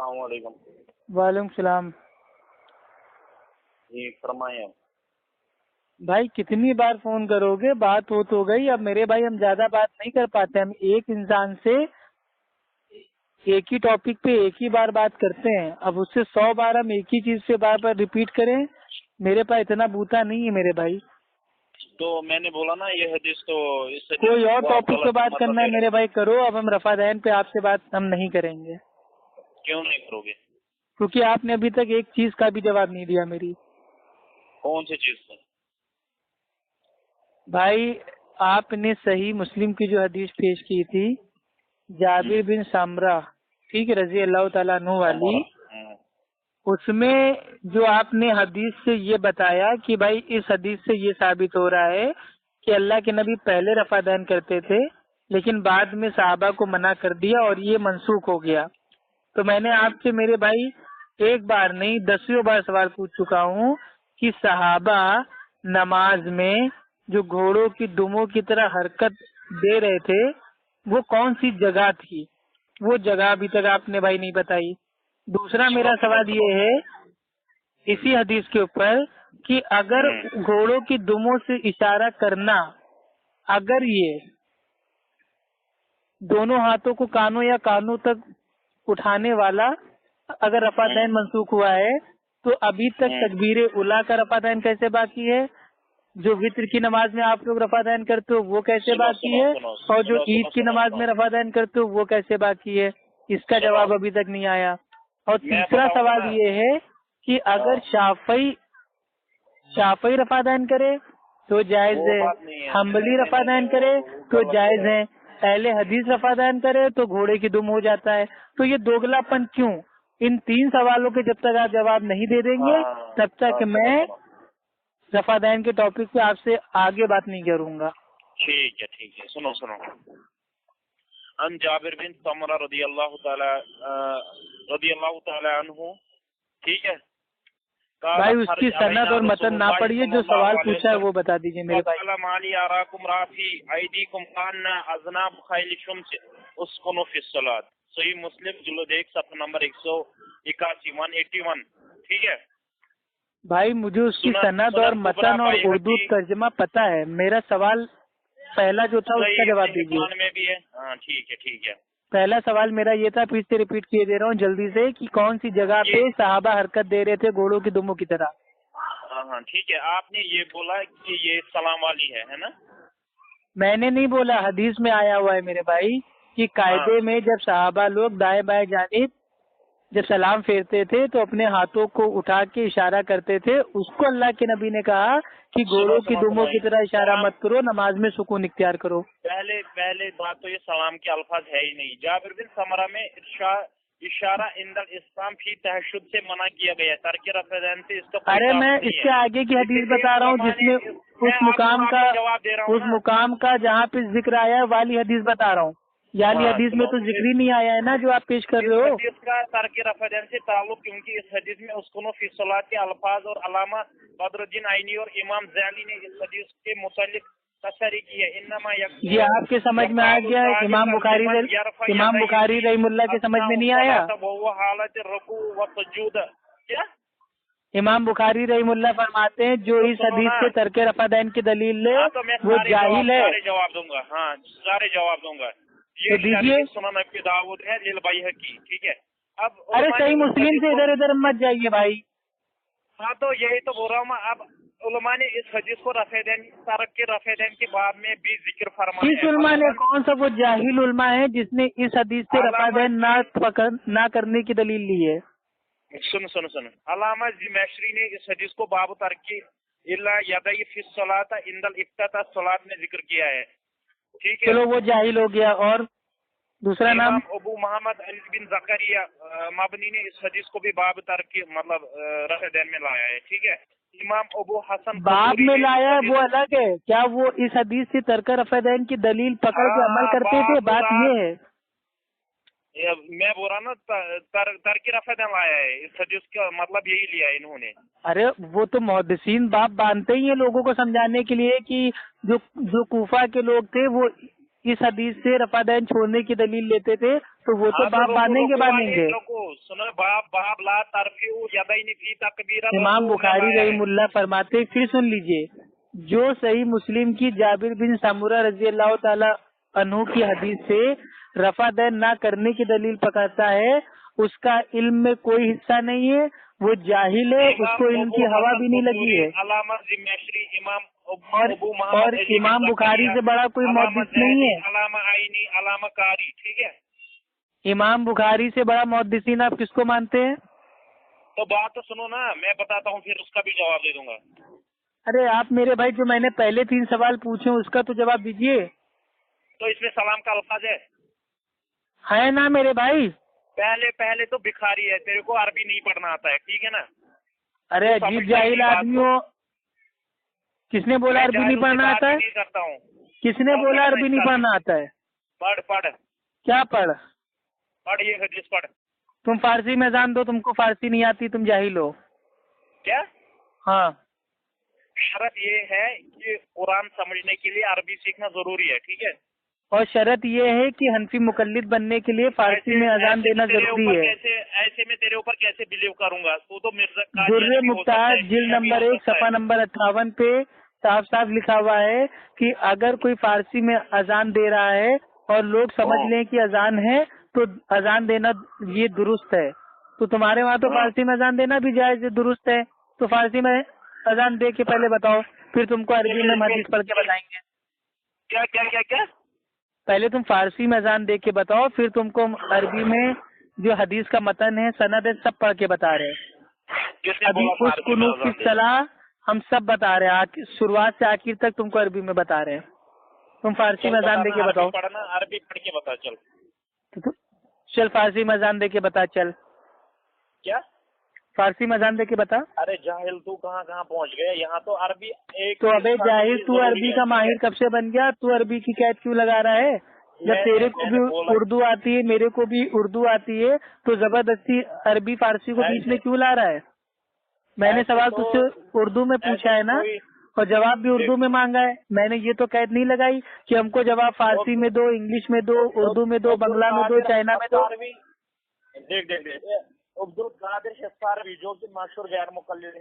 السلام علیکم۔ وعلیکم السلام۔ جی فرمائیں۔ بھائی کتنی بار فون کرو گے؟ بات ہو گئی۔ اب میرے بھائی ہم زیادہ بات نہیں کر پاتے، ہم ایک انسان سے ایک ہی ٹاپک پہ ایک ہی بار بات کرتے ہیں، اب اس سے 100 بار ہم ایک ہی چیز سے بار بار ریپیٹ کریں، میرے پاس اتنا بوتا نہیں ہے میرے بھائی۔ تو میں نے بولا نا یہ حدیث تو اس سے کوئی اور ٹاپک پہ بات کرنا ہے میرے بھائی کرو، اب ہم رفع دین پہ آپ سے بات ہم نہیں کریں گے۔ کیوں نہیں کرو گے؟ کیونکہ آپ نے ابھی تک ایک چیز کا بھی جواب نہیں دیا میری۔ کون سی چیز کا؟ بھائی آپ نے صحیح مسلم کی جو حدیث پیش کی تھی جابر بن سمرہ، ٹھیک ہے، رضی اللہ تعالیٰ عنہ والی، اس میں جو آپ نے حدیث سے یہ بتایا کہ بھائی اس حدیث سے یہ ثابت ہو رہا ہے کہ اللہ کے نبی پہلے رفع دین کرتے تھے لیکن بعد میں صحابہ کو منع کر دیا اور یہ منسوخ ہو گیا۔ تو میں نے آپ سے میرے بھائی ایک بار نہیں 10 بار سوال پوچھ چکا ہوں کہ صحابہ نماز میں جو گھوڑوں کی دموں کی طرح حرکت دے رہے تھے وہ کون سی جگہ تھی؟ وہ جگہ ابھی تک آپ نے بھائی نہیں بتائی۔ دوسرا میرا سوال یہ ہے اسی حدیث کے اوپر کہ اگر گھوڑوں کی دموں سے اشارہ کرنا، اگر یہ دونوں ہاتھوں کو کانوں یا کانوں تک اٹھانے والا اگر رفع دین منسوخ ہوا ہے تو ابھی تک تکبیر اولیٰ کا رفع دین کیسے باقی ہے؟ جو وطر کی نماز میں آپ لوگ رفع دین کرتے ہو وہ کیسے باقی ہے؟ اور جو عید کی نماز میں رفع دین کرتے ہو وہ کیسے باقی ہے؟ اس کا جواب ابھی تک نہیں آیا۔ اور تیسرا سوال یہ ہے کہ اگر شافعی رفع دین کرے تو جائز ہے، حنبلی رفع دین کرے تو جائز ہے، اہل حدیث رفع دین کرے تو گھوڑے کی دم ہو جاتا ہے۔ تو یہ دوگلا پن کیوں؟ ان 3 سوالوں کے جب تک آپ جواب نہیں دے دیں گے تب تک میں رفع دین کے ٹاپک پہ آپ سے آگے بات نہیں کروں گا۔ ٹھیک ہے، سنو ان جابر بن سمرہ رضی اللہ تعالی عنہ، ٹھیک ہے بھائی اس کی سند اور متن نہ پڑھیے، جو سوال پوچھا ہے وہ بتا دیجیے میرے بھائی۔ مالی اراکم رافی ایدیکم کان اذناب خیل شمس اسکنوا فی الصلاۃ، صحیح مسلم جلد 1 صفحہ نمبر 181، ٹھیک ہے بھائی مجھے اس کی سند اور متن اور اردو ترجمہ پتہ ہے، میرا سوال پہلا جو تھا اس کا جواب دیجیے۔ میں بھی ہے، ہاں ٹھیک ہے۔ پہلا سوال میرا یہ تھا، پھر سے ریپیٹ کیے دے رہا ہوں جلدی سے، کہ کون سی جگہ پہ صحابہ حرکت دے رہے تھے گھوڑوں کی دموں کی طرح؟ ہاں ٹھیک ہے، آپ نے یہ بولا کہ یہ سلام والی ہے نا؟ میں نے نہیں بولا، حدیث میں آیا ہوا ہے میرے بھائی کہ قاعدے میں جب صحابہ لوگ دائیں بائیں جانب جب سلام پھیرتے تھے تو اپنے ہاتھوں کو اٹھا کے اشارہ کرتے تھے، اس کو اللہ کے نبی نے کہا کہ گھوڑوں کی دموں کی طرح اشارہ مت کرو، نماز میں سکون اختیار کرو۔ پہلے بات تو یہ سلام کے الفاظ ہے ہی نہیں۔ جابر بن سمرہ میں اشارہ عند الاسلام فی تہشد سے منع کیا گیا، ترک رفع دین سے اس کا۔ ارے میں اس کے آگے کی حدیث بتا رہا ہوں جس میں اس مقام کا جہاں پہ ذکر آیا ہے والی حدیث بتا رہا ہوں، یعنی حدیث میں تو ذکر ہی نہیں آیا ہے نا جو آپ پیش کر رہے ہو۔ حدیث کا ترک رفع دین سے تعلق، کیونکہ اس حدیث میں اسکنوا فی الصلاۃ کے الفاظ اور علامہ بدر الدین عینی اور امام زیلی نے اس حدیث کے متعلق تصریح کی ہے۔ انما یہ آپ کے سمجھ میں آ گیا ہے؟ امام بخاری رحم اللہ کے سمجھ میں نہیں آیا؟ وہ حالت رکوع و سجود، کیا امام بخاری رحم اللہ فرماتے ہیں جو اس حدیث سے ترک رفع دین کی دلیل لے وہ جاہل ہے۔ سارے جواب دوں گا۔ یہ سنن ابی داؤد ہے للبیہقی، ٹھیک ہے۔ اب ارے صحیح مسلم سے ادھر مت جائیے بھائی۔ ہاں تو یہی تو بول رہا ہوں میں۔ اب علماء نے اس حدیث کو ترک رفع دین کے بعد میں بھی ذکر فرمایا۔ کس علماء نے؟ کون سا وہ جاہل علماء ہے جس نے اس حدیث سے رفع دین نہ کرنے کی دلیل لی ہے؟ سن علامہ زمخشری نے اس حدیث کو باب ترک الا یدی فی الصلاۃ عند الافتتاح الصلاۃ میں ذکر کیا ہے، ٹھیک ہے۔ چلو وہ جاہل ہو گیا، اور دوسرا نام؟ ابو محمد علی بن زکریا مبنی نے اس حدیث کو بھی باب ترک رفع دین میں لایا ہے، ٹھیک ہے۔ امام ابو حسن باب میں لایا وہ الگ ہے، کیا وہ اس حدیث سے ترک رفع دین کی دلیل پکڑ کے عمل کرتے تھے؟ بات یہ ہے، میں بول رہا نا ترک رفع دین لایا ہے، اس حدیث کا مطلب یہی لیا ہے انہوں نے۔ ارے وہ تو محدثین باب باندھتے ہی ہیں لوگوں کو سمجھانے کے لیے کہ جو کوفہ کے لوگ تھے وہ اس حدیث سے رفع دین چھوڑنے کی دلیل لیتے تھے، تو وہ تو باپ باندھیں گے باندھیں گے. سنو باب لا ترفعوا یدین فی تکبیرۃ. امام بخاری رحم اللہ فرماتے, پھر سن لیجئے, جو صحیح مسلم کی جابر بن سمرہ رضی اللہ تعالی عنہ کی حدیث سے رفع دین نہ کرنے کی دلیل پکارتا ہے, اس کا علم میں کوئی حصہ نہیں ہے, وہ جاہل ہے, اس کو علم کی ہوا بھی نہیں لگی ہے. اور امام بخاری سے بڑا کوئی محدث نہیں ہے. علامہ عینی, علامہ قاری, ٹھیک ہے. امام بخاری سے بڑا محدثین آپ کس کو مانتے ہیں؟ تو بات تو سنو نا, میں بتاتا ہوں پھر اس کا بھی جواب دے دوں گا. ارے آپ میرے بھائی, جو میں نے پہلے 3 سوال پوچھے اس کا تو جواب دیجیے. تو اس میں سلام کا الفاظ ہے نا میرے بھائی؟ پہلے تو بخاری ہے, تیرے کو عربی نہیں پڑھنا آتا ہے, ٹھیک ہے نا. ارے عجیب جاہل آدمی ہو, کس نے بولا عربی نہیں پڑھنا آتا ہے؟ کرتا ہوں. کس نے بولا عربی نہیں پڑھنا آتا ہے؟ پڑھ کیا پڑھ؟ یہ حدیث پڑھ. تم فارسی میں جان دو, تم کو فارسی نہیں آتی, تم جاہل ہو. کیا؟ ہاں. شرط یہ ہے کہ قرآن سمجھنے کے لیے عربی سیکھنا ضروری ہے, ٹھیک ہے. اور شرط یہ ہے کہ حنفی مقلد بننے کے لیے فارسی میں اذان دینا ضروری ہے. ایسے میں تیرے اوپر کیسے بلیو کروں گا؟ تو مرزا درر ممتاز جلد نمبر 1 صفحہ نمبر 58 پہ صاف صاف لکھا ہوا ہے کہ اگر کوئی فارسی میں اذان دے رہا ہے اور لوگ سمجھ لیں کہ اذان ہے تو اذان دینا یہ درست ہے. تو تمہارے وہاں تو فارسی میں اذان دینا بھی جائز درست ہے, تو فارسی میں اذان دے کے پہلے بتاؤ, پھر تم کو عربی میں حدیث پڑھ کے بتائیں گے. کیا کیا کیا کیا؟ پہلے تم فارسی میں اذان دے کے بتاؤ, پھر تم کو عربی میں جو حدیث کا متن ہے, سند ہے, سب پڑھ کے بتا رہے ہیں. ابھی اس قنوت کی صلاح ہم سب بتا رہے ہیں, شروعات سے آخر تک تم کو عربی میں بتا رہے ہیں. تم فارسی میں اذان دے کے بتاؤ. عربی پڑھ کے بتا. چل فارسی میں اذان دے کے بتا. چل کیا فارسی میں اذان دے کے بتا. ارے جاہل تو کہاں پہنچ گیا, یہاں تو عربی ایک. تو ابے جاہل, تو عربی کا ماہر کب سے بن گیا؟ تو عربی کی قید کیوں لگا رہا ہے؟ جب تیرے کو بھی اردو آتی ہے, میرے کو بھی اردو آتی ہے, تو زبردستی عربی فارسی کو بیچ میں کیوں لا رہا ہے؟ میں نے سوال تجھ سے اردو میں پوچھا ہے نا, اور جواب بھی اردو میں مانگا ہے. میں نے یہ تو قید نہیں لگائی کہ ہم کو جواب فارسی میں دو, انگلش میں دو, اردو میں دو, بنگلہ میں دو, چائنا میں دو. دیکھ عبدالقادر شفاروی جو کہ مشہور غیر مقلد.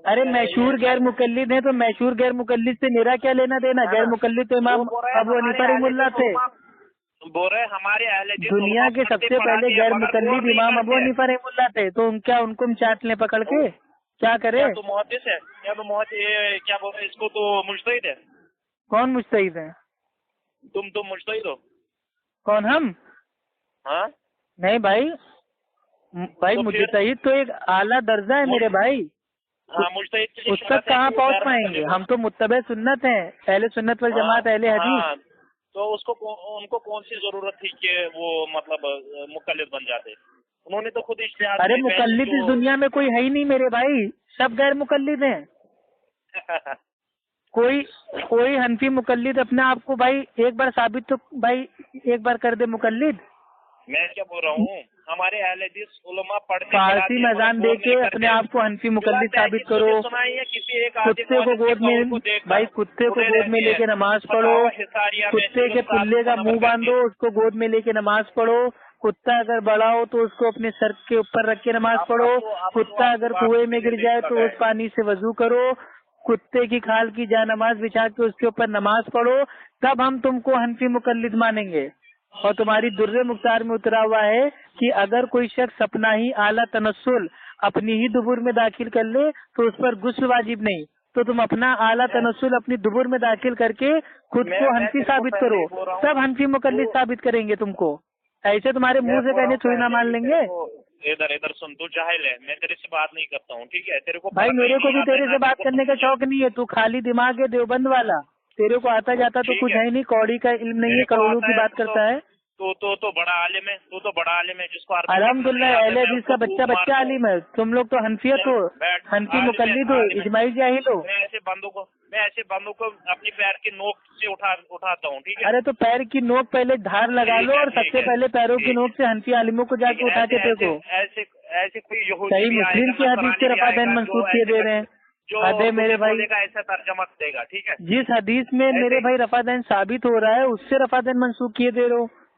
ارے مشہور غیر مقلد ہے تو مشہور غیر مقلد سے میرا کیا لینا دینا؟ غیر مقلد تو امام ابو حنیفہ رحمہ اللہ تھے. بول رہے ہمارے اہل حدیث دنیا کے سب سے پہلے غیر مقلد امام ابو حنیفہ رحمہ اللہ تھے, تو ان کو چاٹ لیں پکڑ کے, کیا کرے؟ تو محدث ہے یا تو کیا بول رہے اس کو, تو مجتہد ہے. کون مجتہد ہے؟ تم مجتہد ہو. کون ہم؟ ہاں نہیں بھائی مجتہد تو ایک اعلیٰ درجہ ہے میرے بھائی. ہاں مجتہد اس تک کہاں پہنچ پائیں گے؟ ہم تو متبع سنت ہیں, اہل سنت والجماعت, اہل حدیث. تو ان کو کون سی ضرورت تھی کہ وہ مطلب مقلد بن جاتے؟ انہوں نے تو خود اجتہاد. ارے مقلد اس دنیا میں کوئی ہے ہی نہیں میرے بھائی, سب غیر مقلد ہیں. کوئی حنفی مقلد اپنے آپ کو بھائی ایک بار ثابت تو بھائی ایک بار کر دے مقلد. میں کیا بول رہا ہوں, ہمارے اہل حدیث علماء پڑھتے فارسی میں اذان دے کے اپنے آپ کو حنفی مقلد ثابت کرو. کتے کو گود میں بھائی, کتے کو گود میں لے کے نماز پڑھو. کتے کے پلے کا منہ باندھو, اس کو گود میں لے کے نماز پڑھو. کتا اگر بڑا ہو تو اس کو اپنے سر کے اوپر رکھ کے نماز پڑھو. کتا اگر کنویں میں گر جائے تو اس پانی سے وضو کرو. کتے کی کھال کی جا نماز بچھا کے اس کے اوپر نماز پڑھو, تب ہم تم کو حنفی مقلد مانیں گے. اور تمہاری درر مختار میں اترا ہوا ہے کہ اگر کوئی شخص اپنا ہی اعلیٰ تنسل اپنی ہی دبر میں داخل کر لے تو اس پر غسل واجب نہیں. تو تم اپنا اعلیٰ تنسل اپنی دبر میں داخل کر کے خود کو حنفی ثابت کرو, تب حنفی مقلد ثابت کریں گے تم کو. ایسے تمہارے منہ سے کہنے تھوڑی نہ مان لیں گے. ادھر سن, تو جاہل ہے, میں تیرے سے بات نہیں کرتا ہوں, ٹھیک ہے. تیرے کو بھائی میرے کو بھی تیرے سے بات کرنے کا شوق نہیں ہے, تو خالی دماغ ہے دیوبند والا. تیرے کو آتا جاتا تو کچھ ہے نہیں, کوڑی کا علم نہیں ہے, کروڑوں کی بات کرتا ہے. تو بڑا عالم ہے, تو بڑا عالم ہے جس کو الحمدللہ اہل حدیث کا بچہ عالم ہے. تم لوگ تو حنفیت ہو, حنفی مقلد ہو, اجماعی جاہل ہو. میں ایسے بندوں کو اپنی پیر کی نوک سے اٹھاتا ہوں, ٹھیک ہے. ارے تو پیر کی نوک پہلے دھار لگا لو, اور سب سے پہلے پیروں کی نوک سے حنفی عالموں کو جا کے اٹھا کے پھینکو. ایسے کوئی صحیح مسلم کی حدیث سے رفع دین منسوخ کیے دے رہے ہیں. جو میرے بھائی ایسا ترجمہ دے گا, ٹھیک ہے. جس حدیث میں میرے بھائی رفع دین ثابت ہو رہا ہے اس سے رفع دین منسوخ کیے دے رہے ہو.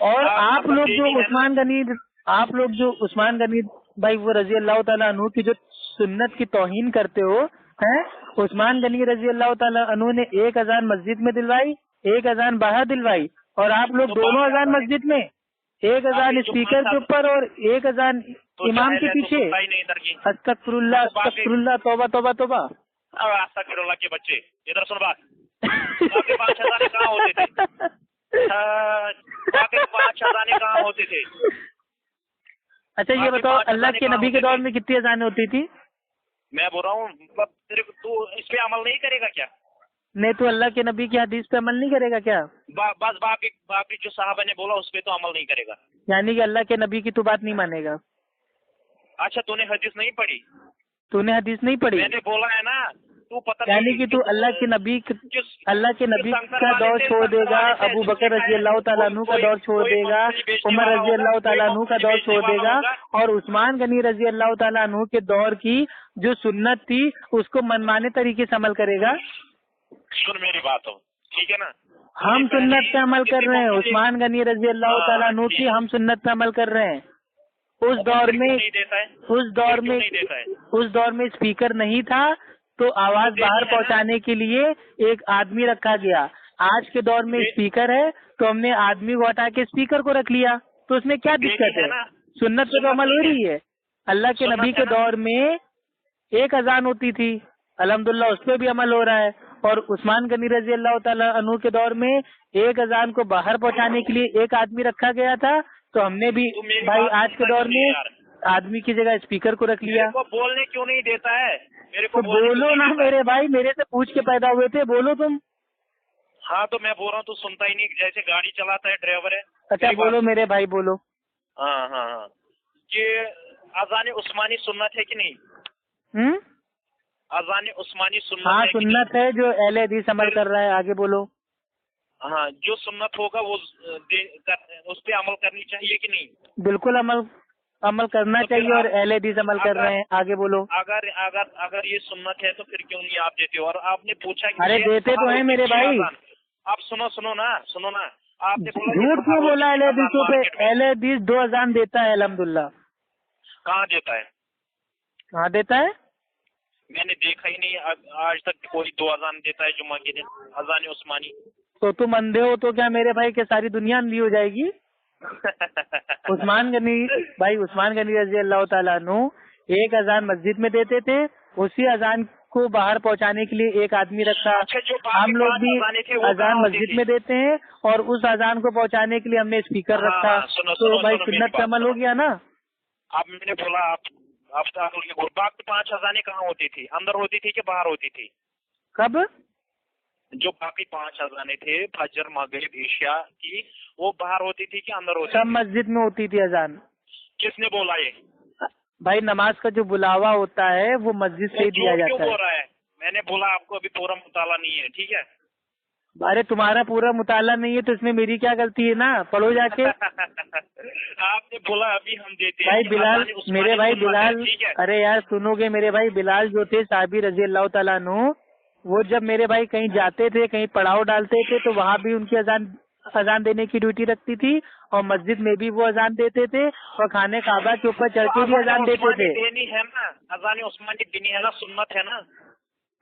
اور آپ لوگ جو عثمان غنی بھائی وہ رضی اللہ تعالیٰ عنہ کی جو سنت کی توہین کرتے ہو ہیں، عثمان غنی رضی اللہ تعالیٰ عنہ نے ایک اذان مسجد میں دلوائی، ایک اذان باہر دلوائی، اور آپ لوگ دونوں اذان مسجد میں، ایک اذان اسپیکر کے اوپر اور ایک اذان امام کے پیچھے۔ استغفر اللہ استغفر اللہ، توبہ توبہ توبہ۔ استغفر اللہ کے بچے، ادھر سن بات، باقی 5 اذانیں کہاں ہوتے تھے؟ باقی 5 اذانیں کہاں ہوتے تھے؟ اچھا یہ بتاؤ اللہ کے نبی کے دور میں کتنی اذانیں ہوتی تھی؟ میں بول رہا ہوں تو اس پہ عمل نہیں کرے گا کیا؟ نہیں تو اللہ کے نبی کی حدیث پہ عمل نہیں کرے گا کیا؟ بس باقی جو صحابہ نے بولا اس پہ تو عمل نہیں کرے گا، یعنی کہ اللہ کے نبی کی تو بات نہیں مانے گا؟ اچھا تو نے حدیث نہیں پڑھی؟ تو نے حدیث نہیں پڑھی؟ میں نے بولا ہے نا، تو پتہ یعنی کہ تو اللہ کے نبی کا دور چھوڑ دے گا، ابو بکر رضی اللہ تعالیٰ عنہ کا دور چھوڑ دے گا، عمر رضی اللہ تعالیٰ عنہ کا دور چھوڑ دے گا، اور عثمان غنی رضی اللہ تعالیٰ عنہ کے دور کی جو سنت تھی اس کو منمانے طریقے سے عمل کرے گا؟ سن میری بات ہو، ٹھیک ہے نا؟ ہم سنت پہ عمل کر رہے ہیں، عثمان غنی رضی اللہ تعالیٰ عنہ کی ہم سنت پہ عمل کر رہے ہیں۔ اس دور میں اسپیکر نہیں تھا تو آواز باہر پہنچانے کے لیے ایک آدمی رکھا گیا۔ آج کے دور میں اسپیکر ہے تو ہم نے آدمی کو ہٹا کے اسپیکر کو رکھ لیا، تو اس میں کیا دقت ہے؟ سنت پہ تو عمل ہو رہی ہے۔ اللہ کے نبی کے دور میں ایک اذان ہوتی تھی، الحمدللہ اس پہ بھی عمل ہو رہا ہے، اور عثمان غنی رضی اللہ تعالیٰ عنہ کے دور میں ایک اذان کو باہر پہنچانے کے لیے ایک آدمی رکھا گیا تھا، تو ہم نے بھی بھائی آج کے دور میں آدمی کی جگہ اسپیکر کو رکھ لیا۔ بولنے کیوں نہیں دیتا ہے میرے کو؟ بولو نا میرے بھائی، میرے سے پوچھ کے پیدا ہوئے تھے، بولو تم۔ ہاں تو میں بول رہا ہوں تو سنتا ہی نہیں، جیسے گاڑی چلاتا ہے ڈرائیور ہے۔ اچھا بولو میرے بھائی بولو۔ ہاں یہ اذان عثمانی سنت ہے کہ نہیں؟ اذان عثمانی سنت؟ ہاں سنت ہے، جو اہل حدیث عمل کر رہا ہے۔ آگے بولو۔ ہاں جو سنت ہوگا وہ اس پہ عمل کرنی چاہیے کہ نہیں؟ بالکل عمل کرنا چاہیے، اور اہل حدیث عمل کر رہے ہیں۔ آگے بولو۔ اگر یہ سنت ہے تو پھر کیوں نہیں آپ دیتے ہو؟ اور آپ نے پوچھا کہ ارے دیتے تو ہیں میرے بھائی۔ آپ سنو نا آپ نے جھوٹ کیوں بولا؟ اہل حدیثوں پہ اہل حدیث 2 اذان دیتا ہے الحمدللہ۔ کہاں دیتا ہے؟ کہاں دیتا ہے؟ میں نے دیکھا ہی نہیں آج تک کوئی 2 اذان دیتا ہے جمعہ کے دن، اذان عثمانی۔ تو تم اندھے ہو تو کیا میرے بھائی کہ ساری دنیا اندھی ہو جائے گی؟ عثمان غنی رضی اللہ تعالیٰ عنہ ایک اذان مسجد میں دیتے تھے، اسی اذان کو باہر پہنچانے کے لیے ایک آدمی رکھا۔ ہم لوگ بھی اذان مسجد میں دیتے ہیں، اور اس اذان کو پہنچانے کے لیے ہم نے اسپیکر رکھا، تو بھائی سنت پہ عمل ہو گیا نا۔ اب میں نے بولا آپ 5 اذانیں کہاں ہوتی تھی؟ اندر ہوتی تھی کہ باہر ہوتی تھی؟ کب؟ جو باقی 5 اذانیں تھے فجر مغرب عشاء کی، وہ باہر ہوتی تھی کہ اندر ہوتی تھی؟ سب مسجد میں ہوتی تھی اذان۔ کس نے بولا یہ؟ بھائی نماز کا جو بلاوا ہوتا ہے وہ مسجد سے ہی دیا جاتا ہے۔ میں نے بولا آپ کو ابھی پورا مطالعہ نہیں ہے، ٹھیک ہے؟ ارے تمہارا پورا مطالعہ نہیں ہے تو اس میں میری کیا غلطی ہے نا؟ پڑھو جا کے۔ آپ نے بولا ابھی ہم دیتے ہیں۔ بھائی بلال، میرے بھائی بلال، ارے یار سنو گے میرے بھائی، بلال جو تھے صحابی رضی اللہ تعالیٰ عنہ، وہ جب میرے بھائی کہیں جاتے تھے، کہیں پڑاؤ ڈالتے تھے، تو وہاں بھی ان کی اذان دینے کی ڈیوٹی رکھتی تھی، اور مسجد میں بھی وہ اذان دیتے تھے، اور خانے کعبہ کے اوپر چڑھ کے بھی اذان دیتے تھے۔ اذان عثمانی دینی ہے نا، سنت ہے نا؟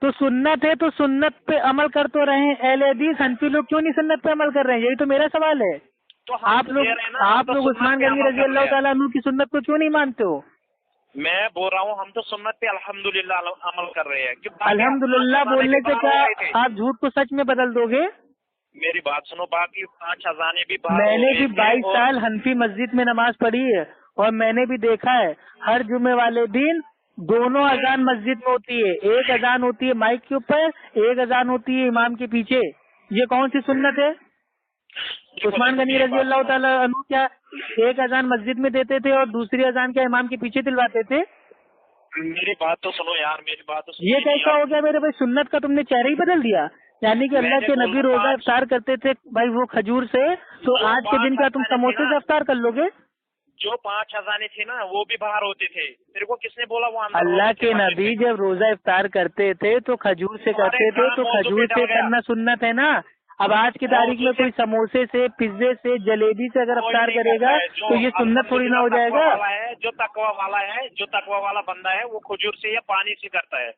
تو سنت ہے تو سنت پہ عمل کر تو رہے ہیں اہل حدیث، حنفی لوگ کیوں نہیں سنت پہ عمل کر رہے ہیں؟ یہی تو میرا سوال ہے۔ آپ لوگ عثمان غنی رضی اللہ تعالیٰ عنہ کی سنت کو کیوں نہیں مانتے ہو؟ میں بول رہا ہوں ہم تو سنت پہ الحمدللہ عمل کر رہے ہیں۔ الحمدللہ بولنے سے کیا آپ جھوٹ کو سچ میں بدل دو گے؟ میری بات سنو، باقی 5 اذانیں بھی میں نے بھی 22 سال حنفی مسجد میں نماز پڑھی ہے، اور میں نے بھی دیکھا ہے ہر جمعے والے دن دونوں اذان مسجد میں ہوتی ہے، ایک اذان ہوتی ہے مائک کے اوپر، ایک اذان ہوتی ہے امام کے پیچھے۔ یہ کون سی سنت ہے؟ عثمان غنی رضی اللہ تعالیٰ عنہ کیا ایک اذان مسجد میں دیتے تھے اور دوسری اذان کیا امام کے پیچھے دلواتے تھے؟ میری بات تو سنو یار، میری بات تو سنو۔ یہ کیسا ہو گیا میرے بھائی؟ سنت کا تم نے چہرہ ہی بدل دیا۔ یعنی کہ اللہ کے نبی روزہ افطار کرتے تھے بھائی وہ کھجور سے، تو آج کے دن کا تم سموسے سے افطار کر لو گے؟ جو 5 اذانیں تھے نا وہ بھی باہر ہوتے تھے، میرے کو کس نے بولا وہ اندر؟ اللہ کے نبی جب روزہ افطار کرتے تھے تو کھجور سے کرتے تھے، تو کھجور سے کرنا سنت ہے نا۔ اب آج کی تاریخ میں کوئی سموسے سے، پیزے سے، جلیبی سے اگر افطار کرے گا تو یہ سنت تھوڑی نہ ہو جائے گا. جو تقوی والا بندہ ہے وہ کھجور سے یا پانی سے کرتا ہے.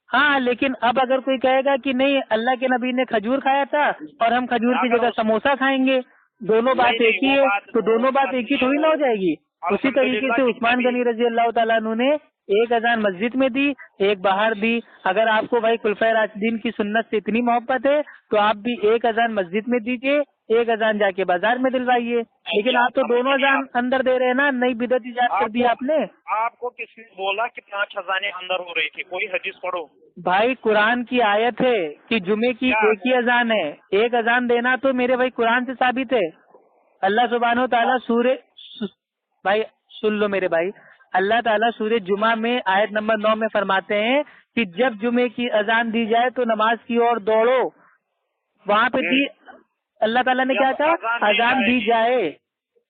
ہاں لیکن اب اگر کوئی کہے گا کہ نہیں اللہ کے نبی نے کھجور کھایا تھا اور ہم کھجور کی جگہ سموسہ کھائیں گے، دونوں بات ایک ہی ہے، تو دونوں بات ایک ہی تھوڑی نہ ہو جائے گی. اسی طریقے سے عثمان غنی رضی اللہ تعالیٰ عنہ نے ایک اذان مسجد میں دی، ایک باہر دی. اگر آپ کو بھائی خلفائے راشدین کی سنت سے اتنی محبت ہے تو آپ بھی ایک اذان مسجد میں دیجیے، ایک اذان جا کے بازار میں دلوائیے. لیکن آپ تو دونوں اذان اندر دے رہے ہیں نا، نئی بدعت ایجاد کر دی آپ نے. آپ کو کس نے بولا کہ 5 اذانیں اندر ہو رہی تھی؟ کوئی حدیث پڑھو. بھائی قرآن کی آیت ہے کہ جمعے کی ایک ہی اذان ہے، ایک اذان دینا تو میرے بھائی قرآن سے ثابت ہے. اللہ سبحانہ و تعالیٰ سورہ بھائی سن لو میرے بھائی، اللہ تعالیٰ سورہ جمعہ میں آیت نمبر 9 میں فرماتے ہیں کہ جب جمعے کی اذان دی جائے تو نماز کی اور دوڑو. وہاں پہ بھی اللہ تعالیٰ نے کیا کہا؟ اذان دی جائے.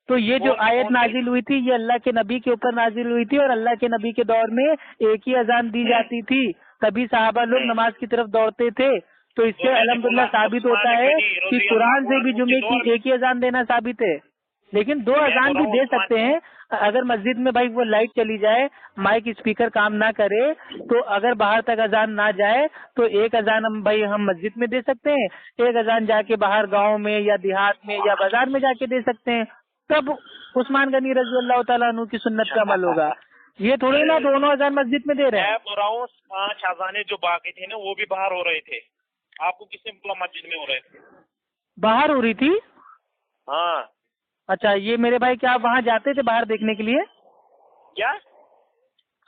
تو یہ جو آیت نازل ہوئی تھی یہ اللہ کے نبی کے اوپر نازل ہوئی تھی، اور اللہ کے نبی کے دور میں ایک ہی اذان دی جاتی تھی، تبھی صحابہ لوگ نماز کی طرف دوڑتے تھے. تو اس سے الحمدللہ ثابت ہوتا ہے کہ قرآن سے بھی جمعے کی ایک ہی اذان دینا ثابت ہے. لیکن 2 اذان بھی دے سکتے ہیں. اگر مسجد میں بھائی وہ لائٹ چلی جائے، مائک اسپیکر کام نہ کرے، تو اگر باہر تک اذان نہ جائے تو ایک اذان ہم مسجد میں دے سکتے ہیں، ایک اذان جا کے باہر گاؤں میں یا دیہات میں یا بازار میں جا کے دے سکتے ہیں. تب عثمان غنی رضی اللہ تعالیٰ عنہ کی سنت کا عمل ہوگا. یہ تھوڑی نا دونوں اذان مسجد میں دے رہے ہیں. میں بول رہا ہوں 5 اذانیں جو باقی تھے نا وہ بھی باہر ہو رہے تھے. آپ کو کس نے بولا مسجد میں ہو رہے تھے؟ باہر ہو رہی تھی. ہاں. اچھا یہ میرے بھائی کیا آپ وہاں جاتے تھے باہر دیکھنے کے لیے؟ کیا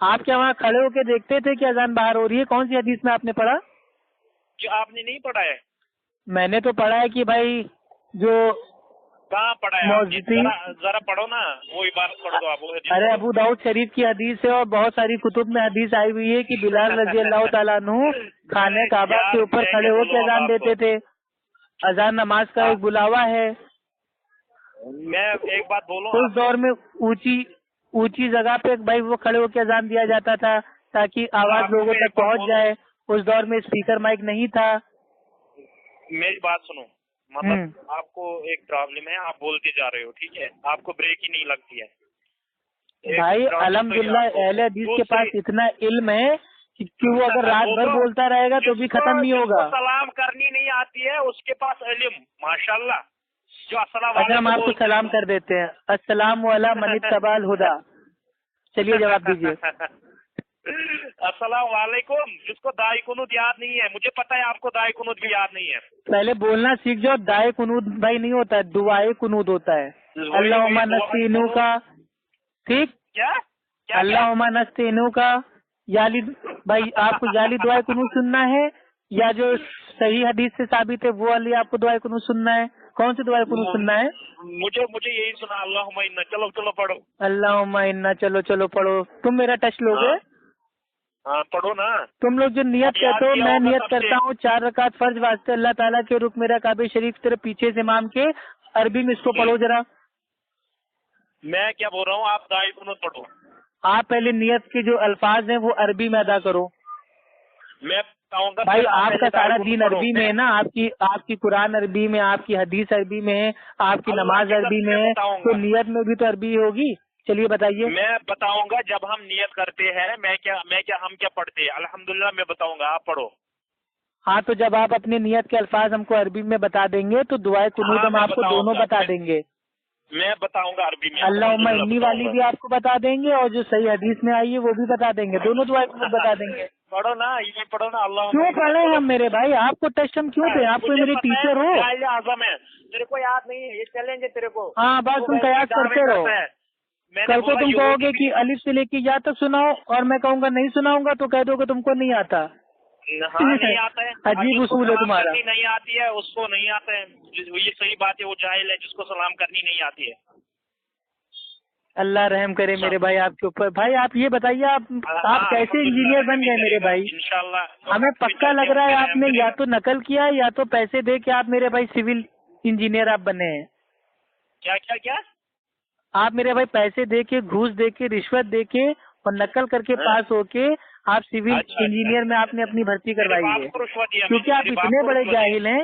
آپ کیا وہاں کھڑے ہو کے دیکھتے تھے کہ اذان باہر ہو رہی ہے؟ کون سی حدیث میں آپ نے پڑھا؟ جو آپ نے نہیں پڑھا ہے؟ میں نے تو پڑھا ہے کہ بھائی جو کہاں پڑھا ہے؟ ذرا پڑھو نا، وہ عبارت پڑھ دو آپ. ارے ابو داؤد شریف کی حدیث ہے اور بہت ساری کتب میں حدیث آئی ہوئی ہے کہ بلال رضی اللہ تعالیٰ عنہ خانہ کعبہ کے اوپر کھڑے ہو کے اذان دیتے تھے. اذان نماز کا ایک بلاوا ہے. میں ایک بات بولوں، اس دور میں اونچی جگہ پہ بھائی وہ کھڑے ہو کے اذان دیا جاتا تھا تاکہ آواز لوگوں تک پہنچ جائے. اس دور میں اسپیکر مائک نہیں تھا. میری بات سنو، مطلب آپ کو ایک پرابلم ہے، آپ بولتے جا رہے ہو، ٹھیک ہے، آپ کو بریک ہی نہیں لگتی ہے. بھائی الحمدللہ اہل حدیث کے پاس اتنا علم ہے کہ وہ اگر رات بھر بولتا رہے گا تو بھی ختم نہیں ہوگا. سلام کرنی نہیں آتی ہے اس کے پاس علم، ماشاءاللہ. جو السلام اچھا ہم آپ کو سلام کر دیتے ہیں، السلام علیکم من اتبع الہدی. چلیے جواب دیجیے. السلام علیکم. جس کو دائی قنوت یاد نہیں ہے، مجھے پتا ہے آپ کو دائی قنوت بھی یاد نہیں ہے. پہلے بولنا سیکھ جاؤ. دائے قنوت بھائی نہیں ہوتا ہے، دعائے قنوت ہوتا ہے. اللہم نستعینک کا، ٹھیک، کیا اللہم نستعینک کا. یالی بھائی آپ کو یالی دعائے قنوت سننا ہے یا جو صحیح حدیث سے ثابت ہے وہ والی آپ کو دعائے قنوت سننا ہے؟ کون سی دعائے قنوت سننا ہے؟ مجھے یہی سنا، اللہم انا. چلو پڑھو. اللہم انا. چلو پڑھو. تم میرا ٹچ لوگے؟ ہاں پڑھو نا. تم لوگ جو نیت کہتے ہو، میں نیت کرتا ہوں 4 رکعت فرض واسطے اللہ تعالیٰ کے رک میرا کعبہ شریف تیرے پیچھے سے امام کے. عربی میں اس کو پڑھو ذرا. میں کیا بول رہا ہوں، آپ دائی قنوت پڑھو. آپ پہلے نیت کے جو الفاظ ہیں وہ عربی میں ادا کرو. میں بتاؤں گا بھائی آپ کا سارا دین عربی میں ہے نا، آپ کی قرآن عربی میں، آپ کی حدیث عربی میں ہے، آپ کی نماز عربی میں ہے، تو نیت میں بھی تو عربی ہوگی. چلیے بتائیے. میں بتاؤں گا جب ہم نیت کرتے ہیں ہم کیا پڑھتے ہیں. الحمدللہ میں بتاؤں گا، آپ پڑھو. ہاں تو جب آپ اپنی نیت کے الفاظ ہم کو عربی میں بتا دیں گے تو دعائے قنوت ہم آپ کو دونوں بتا دیں گے. میں بتاؤں گا عربی میں. اللہم انی والی بھی آپ کو بتا دیں گے اور جو صحیح حدیث میں آئی ہے وہ بھی بتا دیں گے. دونوں دعائے قنوت بتا دیں گے. پڑھو نا، یہ پڑھو نا. اللہ کیوں پڑھے ہم میرے بھائی؟ آپ کو ٹچ ہم کیوں دیں؟ آپ کو میرے ٹیچر ہو. اعظم ہے، تیرے کو یاد نہیں ہے، یہ چیلنج ہے تیرے کو. ہاں بس تم قیاس کرتے رہو. کل کو تم کہو گے کہ الف سے لے کے یا تک سناؤ اور میں کہوں گا نہیں سناؤں گا تو کہہ دو کہ تم کو نہیں آتا. نہیں آتا ہے. عجیب اصول ہے تمہارا. نہیں آتی ہے اس کو، نہیں آتا ہے. یہ صحیح بات ہے، وہ جاہل ہے جس کو سلام کرنی نہیں آتی ہے. اللہ رحم کرے میرے بھائی آپ کے اوپر. بھائی آپ یہ بتائیے آپ کیسے انجینئر بن گئے میرے بھائی؟ انشاءاللہ ہمیں پکا لگ رہا ہے آپ نے یا تو نقل کیا یا تو پیسے دے کے آپ میرے بھائی سول انجینئر آپ بنے ہیں. کیا آپ میرے بھائی پیسے دے کے، گھوس دے کے، رشوت دے کے اور نقل کر کے پاس ہو کے آپ سول انجینئر میں آپ نے اپنی بھرتی کروائی ہے. کیونکہ آپ اتنے بڑے جاہل ہیں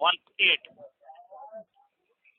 18।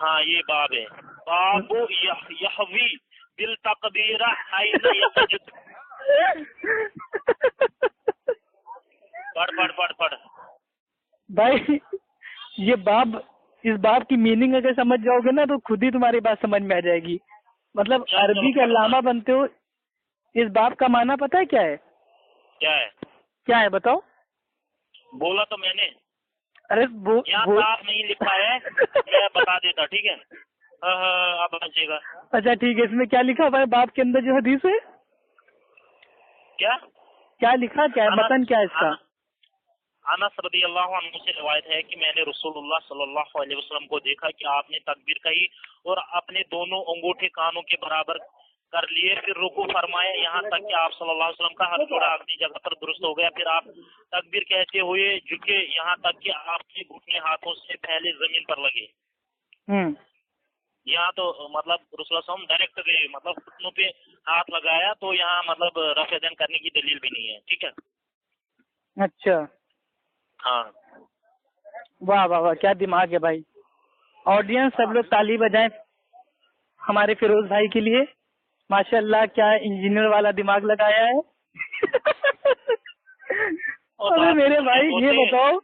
ہاں یہ باب ہے، باب یحوی بالتقدیر حین یسجد. پڑھ. بھائی یہ باب، اس باب کی میننگ اگر سمجھ جاؤ گے نا تو خود ہی تمہاری بات سمجھ میں آ جائے گی. مطلب عربی کے علامہ بنتے ہو. اس باب کا معنی پتہ ہے کیا ہے؟ کیا ہے بتاؤ؟ بولا تو میں نے. ارے یہاں صاف نہیں لکھا ہے، میں بتا دیتا. ٹھیک ہے، اب بچے گا. اچھا ٹھیک ہے، اس میں کیا لکھا ہوا ہے باب کے اندر جو حدیث ہے؟ کیا لکھا، کیا ہے متن، کیا ہے اس کا؟ انس رضی اللہ عنہ سے روایت ہے کہ میں نے رسول اللہ صلی اللہ علیہ وسلم کو دیکھا کہ آپ نے تکبیر کہی اور اپنے دونوں انگوٹھے کانوں کے برابر کر لیے، پھر رکوع فرمایا یہاں تک کہ آپ صلی اللہ علیہ وسلم کا ہاتھ جوڑا اپنی جگہ پر درست ہو گیا. پھر آپ تکبیر کہتے ہوئے جھکے یہاں تک کہ آپ کے گھٹنے ہاتھوں سے پہلے زمین پر لگے. یہاں تو مطلب رسول اللہ صلی اللہ علیہ وسلم ڈائریکٹ گئے، مطلب گھٹنوں پہ ہاتھ لگایا، تو یہاں مطلب رفع دین کرنے کی دلیل بھی نہیں ہے. ٹھیک ہے. اچھا ہاں. واہ واہ واہ، کیا دماغ ہے بھائی. آڈینس سب لوگ تالی بجائیں ہمارے فیروز بھائی کے لیے. ماشاء اللہ، کیا انجینئر والا دماغ لگایا ہے. ارے میرے بھائی یہ بتاؤ،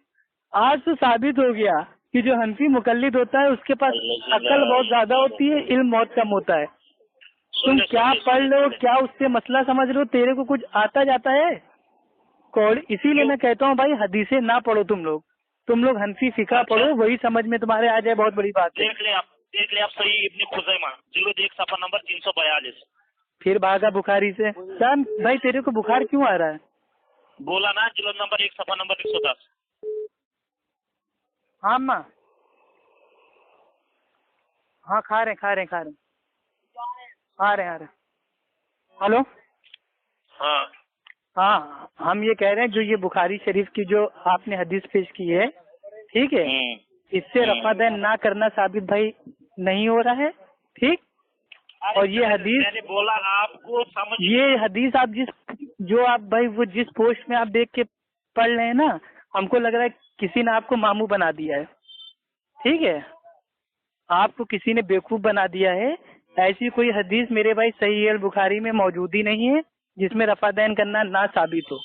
آج تو ثابت ہو گیا کہ جو حنفی مقلد ہوتا ہے اس کے پاس عقل بہت زیادہ ہوتی ہے، علم بہت کم ہوتا ہے. تم کیا پڑھ لو، کیا اس سے مسئلہ سمجھ رہے ہو، تیرے کو کچھ آتا جاتا ہے؟ اسی لیے میں کہتا ہوں بھائی حدیثیں نہ پڑھو تم لوگ حنفی فقہ پڑھو، وہی سمجھ میں تمہارے آ جائے، بہت بڑی بات ہے. دیکھ لے آپ صحیح ابن خزیمہ جلد 1 صفحہ نمبر 342. پھر بھاگا بخاری سے. کیا بھائی تیرے کو بخار کیوں آ رہا ہے؟ بولا نا جلد نمبر 1 صفحہ نمبر 110. ہاں ماں، ہاں کھا رہے آ رہے ہلو. ہاں ہم یہ کہہ رہے ہیں جو یہ بخاری شریف کی جو آپ نے حدیث پیش کی ہے، ٹھیک ہے، اس سے رفع دین نہ کرنا ثابت بھائی نہیں ہو رہا ہے. ٹھیک. اور یہ حدیث، میں نے بولا آپ کو سمجھ، یہ حدیث آپ آپ بھائی وہ جس پوسٹ میں آپ دیکھ کے پڑھ رہے ہیں نا، ہم کو لگ رہا ہے کسی نے آپ کو ماموں بنا دیا ہے. ٹھیک ہے، آپ کو کسی نے بیوقوف بنا دیا ہے. ایسی کوئی حدیث میرے بھائی صحیح البخاری میں موجود ہی نہیں ہے جس میں رفع دین کرنا نہ ثابت ہو.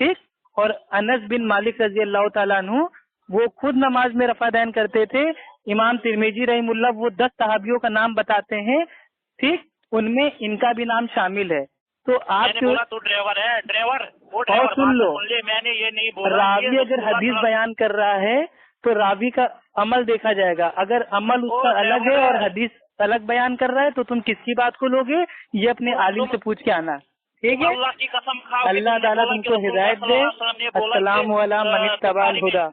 ٹھیک. اور انس بن مالک رضی اللہ تعالیٰ عنہ وہ خود نماز میں رفع دین کرتے تھے. امام ترمذی رحمہ اللہ وہ 10 صحابیوں کا نام بتاتے ہیں، ٹھیک، ان میں ان کا بھی نام شامل ہے. تو آپ تو ڈرائیور ہے، ڈرائیور اور سن لو، میں نے یہ نہیں بولا. راوی اگر حدیث بیان کر رہا ہے تو راوی کا عمل دیکھا جائے گا. اگر عمل اس کا الگ ہے اور حدیث الگ بیان کر رہا ہے تو تم کس کی بات کو لوگے، یہ اپنے عالم سے پوچھ کے آنا. ٹھیک ہے. اللہ کی قسم کھاؤ، اللہ تعالیٰ تم کو ہدایت دے. السلام علیکم من اتبع الہدی.